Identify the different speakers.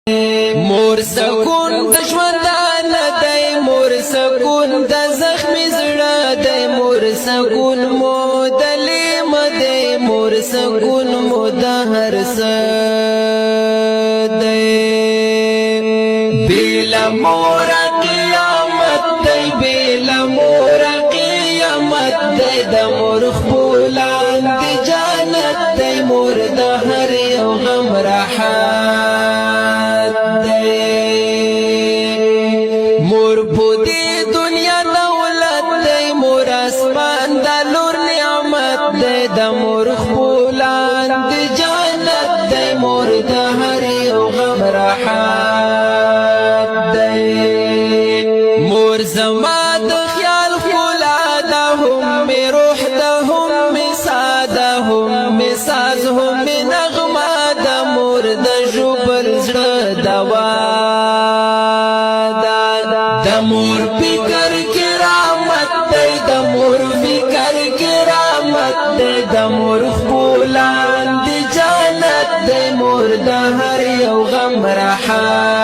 Speaker 1: مور سکون د ژوندان دی، مور سکون د زخمی زړه دی، مور سکون مو د لیم دی، مور سکون مو د هر څه دی. بلا مور قیامت دی، بلا مور قیامت دی، د مور خپلان دی جانت دی، مور د هر یو غم راحت دی. مور په دې دنیا دولت دی، مور اسمان د لور نعمت دی، د مور خپلان دی جانت دی، مور د هر یو غم راحت دی. مور زما د خیال ښکلا ده، هم می روح ده، هم می ساه ده، هم می ساز، هم می نغمه ده، مور د ژوبل زړه دوا ده. د مور فکر کرامت دی، د مور فکر کرامت دی، د مور خپلان دی جانت دی، مور د هر یو غم راحت